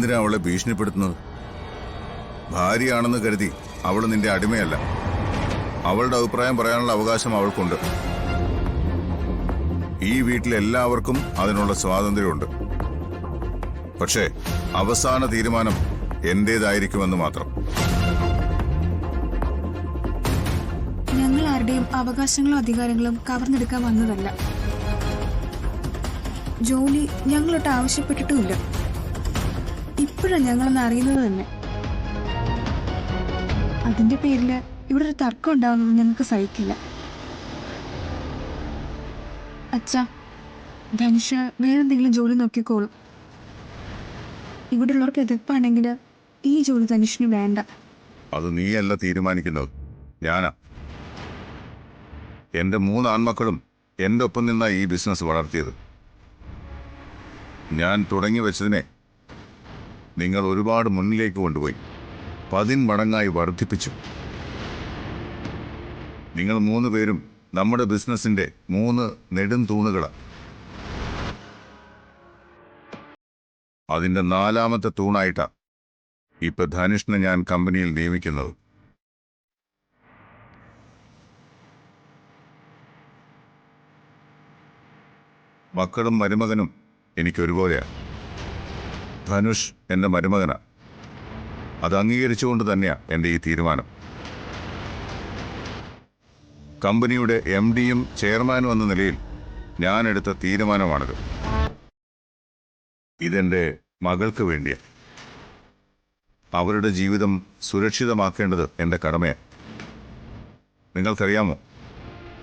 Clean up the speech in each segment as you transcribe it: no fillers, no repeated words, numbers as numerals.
എന്തിനാ അവളെ ഭീഷണിപ്പെടുത്തുന്നത്? ഭാര്യയാണെന്ന് കരുതി അവൾ നിന്റെ അടിമയല്ല. അവളുടെ അഭിപ്രായം പറയാനുള്ള അവകാശം അവൾക്കുണ്ട്. ഈ വീട്ടിലെല്ലാവർക്കും അതിനുള്ള സ്വാതന്ത്ര്യമുണ്ട്. പക്ഷേ അവസാന തീരുമാനം എന്റേതായിരിക്കുമെന്ന് മാത്രം. ഞങ്ങൾ ആരുടെയും അവകാശങ്ങളും അധികാരങ്ങളും കവർന്നെടുക്കാൻ വന്നതല്ല. ജോലി ഞങ്ങളൊട്ട് ആവശ്യപ്പെട്ടിട്ടുമില്ല. ഇപ്പോഴാണ് ഞങ്ങളൊന്ന് അറിയുന്നത് തന്നെ. അതിന്റെ പേരില് ഇവിടെ ഒരു തർക്കം ഉണ്ടാവുന്നത് ഞങ്ങൾക്ക് സഹിക്കില്ല. അച്ഛാ, ധനുഷ് വേറെന്തെങ്കിലും ജോലി നോക്കിക്കോളും. ഇവിടെ ഉള്ളവർക്ക് എതിർപ്പാണെങ്കിൽ ഈ ജോലി ധനുഷിന് വേണ്ട. അത് നീയല്ല തീരുമാനിക്കുന്നത്, ഞാനാ. എന്റെ 3 ആൺമക്കളും എന്റെ ഒപ്പം നിന്നാ ഈ ബിസിനസ് വളർത്തിയത്. ഞാൻ തുടങ്ങി വെച്ചതിനെ നിങ്ങൾ ഒരുപാട് മുന്നിലേക്ക് കൊണ്ടുപോയി 10 മടങ്ങായി വർദ്ധിപ്പിച്ചു. നിങ്ങൾ 3 പേരും നമ്മുടെ ബിസിനസിന്റെ 3 നെടും തൂണുകളാണ്. അതിന്റെ 4ാമത്തെ തൂണായിട്ടാ ഇപ്പൊ ധനുഷിനെ ഞാൻ കമ്പനിയിൽ നിയമിക്കുന്നത്. മക്കളും മരുമകനും എനിക്കൊരുപോലെയാണ്. ധനുഷ് എന്റെ മരുമകനാ. അത് അംഗീകരിച്ചുകൊണ്ട് തന്നെയാ എന്റെ ഈ തീരുമാനം. കമ്പനിയുടെ MD-യും ചെയർമാനും എന്ന നിലയിൽ ഞാൻ എടുത്ത തീരുമാനമാണിത്. ഇതെന്റെ മകൾക്ക് വേണ്ടിയാ. അവരുടെ ജീവിതം സുരക്ഷിതമാക്കേണ്ടത് എന്റെ കടമയാണ്. നിങ്ങൾക്കറിയാമോ,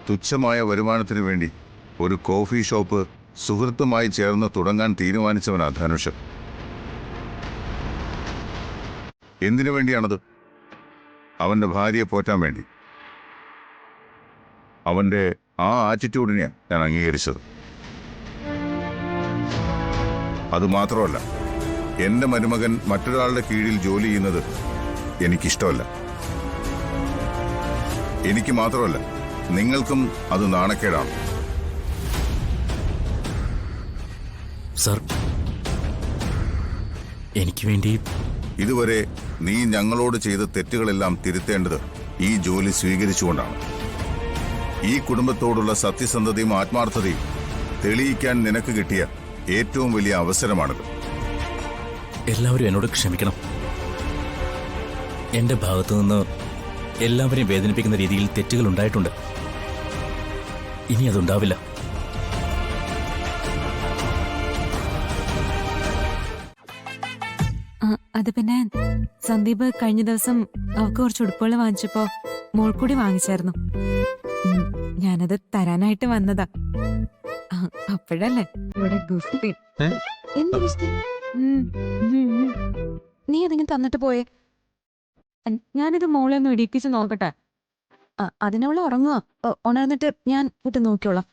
തുച്ഛമായ വരുമാനത്തിന് വേണ്ടി ഒരു കോഫി ഷോപ്പ് സുഹൃത്തുമായി ചേർന്ന് തുടങ്ങാൻ തീരുമാനിച്ചവനാ ധനുഷ്. എന്തിനു വേണ്ടിയാണത്? അവന്റെ ഭാര്യയെ പോറ്റാൻ വേണ്ടി. അവന്റെ ആ ആറ്റിറ്റ്യൂഡിനെയാണ് ഞാൻ അംഗീകരിച്ചത്. അതുമാത്രമല്ല, എന്റെ മരുമകൻ മറ്റൊരാളുടെ കീഴിൽ ജോലി ചെയ്യുന്നത് എനിക്കിഷ്ടമല്ല. എനിക്ക് മാത്രമല്ല, നിങ്ങൾക്കും അത് നാണക്കേടാണ്. സർ, എനിക്ക് വേണ്ടി ഇതുവരെ നീ ഞങ്ങളോട് ചെയ്ത തെറ്റുകളെല്ലാം തിരുത്തേണ്ടത് ഈ ജോലി സ്വീകരിച്ചുകൊണ്ടാണ്. ഈ കുടുംബത്തോടുള്ള സത്യസന്ധതയും ആത്മാർത്ഥതയും തെളിയിക്കാൻ നിനക്ക് കിട്ടിയ ഏറ്റവും വലിയ അവസരമാണിത്. എല്ലാവരും എന്നോട് ക്ഷമിക്കണം. എന്റെ ഭാഗത്തുനിന്ന് എല്ലാവരെയും വേദനിപ്പിക്കുന്ന രീതിയിൽ തെറ്റുകൾ ഉണ്ടായിട്ടുണ്ട്. ഇനി അതുണ്ടാവില്ല. അത് പിന്നെ സന്ദീപ് കഴിഞ്ഞ ദിവസം അവർക്ക് കുറച്ച് ഉടുപ്പുകൾ വാങ്ങിച്ചപ്പോ മോൾക്കൂടി വാങ്ങിച്ചായിരുന്നു. ഞാനത് തരാനായിട്ട് വന്നതാ. അപ്പോഴല്ലേ ഇവിടെ ഗുസ്തി. എന്ത് ഗുസ്തി? നീ അതിങ്ങനെ തന്നിട്ട് പോയേ. ഞാനിത് മോളെ ഒന്ന് ഇടിപ്പിച്ച് നോക്കട്ടെ. അതിനവള് ഉറങ്ങുക. ഉണർന്നിട്ട് ഞാൻ ഇട്ട് നോക്കിയോളാം.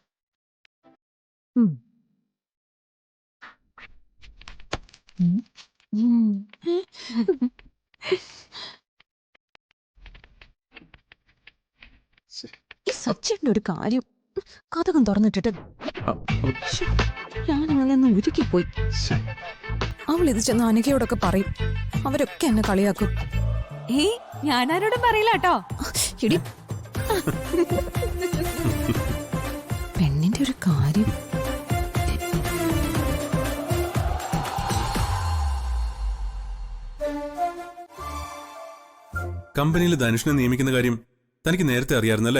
ഈ സച്ചിന്റെ ഒരു കാര്യം, കഥകം തുറന്നിട്ടിട്ട് ഞാൻ അവളെന്ന് ഉരുക്കിപ്പോയി. അവളിത് ചെന്ന് അനഘയോടൊക്കെ പറയും. അവരൊക്കെ എന്നെ കളിയാക്കും. ഞാനാരോടും പറയില്ല കേട്ടോ. ഇടി പെണ്ണിന്റെ ഒരു കാര്യം. കമ്പനിയിൽ ധനുഷിനെ നിയമിക്കുന്ന കാര്യം തനിക്ക് നേരത്തെ അറിയാമായിരുന്നല്ലേ?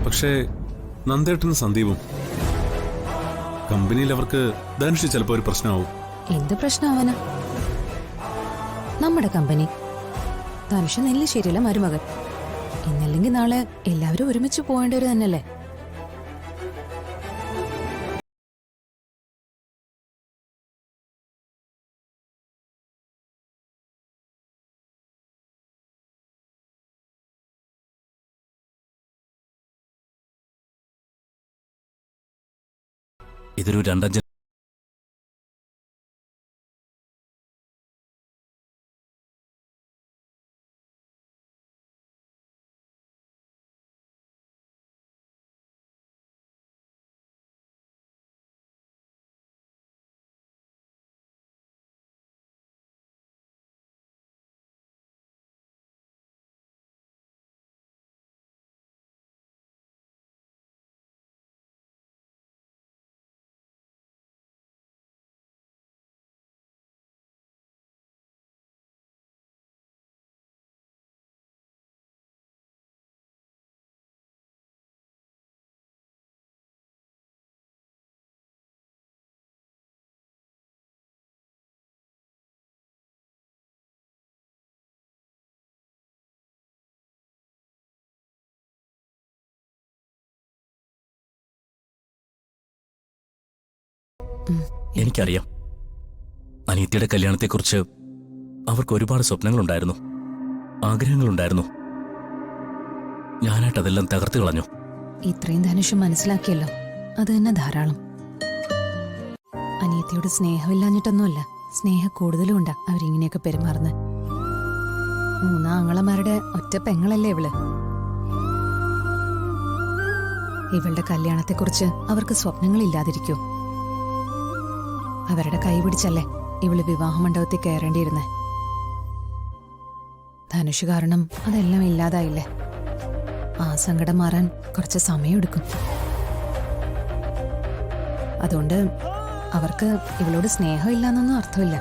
പക്ഷേ നന്ദേട്ടനും സന്ദീപും കമ്പനിയിൽ അവർക്ക് ധനുഷ് ചിലപ്പോ ഒരു പ്രശ്നമാവും. എന്ത് പ്രശ്നമാവാനാ? നമ്മുടെ കമ്പനി. ധനുഷ് നെല്ലിശ്ശേരിയിലെ മരുമകൻ. ഇന്നല്ലെങ്കിൽ നാളെ എല്ലാവരും ഒരുമിച്ച് പോകേണ്ടവര് തന്നെയല്ലേ? ഇതൊരു രണ്ടഞ്ച് എനിക്കറിയാം. അനിയത്തിയുടെ കല്യാണത്തെക്കുറിച്ച് അവർക്ക് ഒരുപാട് സ്വപ്നങ്ങളുണ്ടായിരുന്നു, ആഗ്രഹങ്ങളുണ്ടായിരുന്നു. ഞാനായിട്ട് അതെല്ലാം തകർത്തു കളഞ്ഞു. ഇത്രയും ധനുഷ് മനസ്സിലാക്കിയല്ലോ, അത് തന്നെ ധാരാളം. അനിയത്തിയോട് സ്നേഹമില്ലാഞ്ഞിട്ടൊന്നുമല്ല, സ്നേഹ കൂടുതലും ഉണ്ടാ അവരിങ്ങനെയൊക്കെ പെരുമാറുന്നത്. 3 ആങ്ങളമാരുടെ ഒറ്റ പെങ്ങളല്ലേ ഇവള്. ഇവളുടെ കല്യാണത്തെക്കുറിച്ച് അവർക്ക് സ്വപ്നങ്ങളില്ലാതിരിക്കൂ? അവരുടെ കൈ പിടിച്ചല്ലേ ഇവള് വിവാഹമണ്ഡപത്തിൽ കയറേണ്ടിയിരുന്നേ. ധനുഷ് കാരണം അതെല്ലാം ഇല്ലാതായില്ലേ. ആ സങ്കടം മാറാൻ കുറച്ച് സമയമെടുക്കും. അതുകൊണ്ട് അവർക്ക് ഇവളോട് സ്നേഹമില്ലാന്നൊന്നും അർത്ഥമില്ല.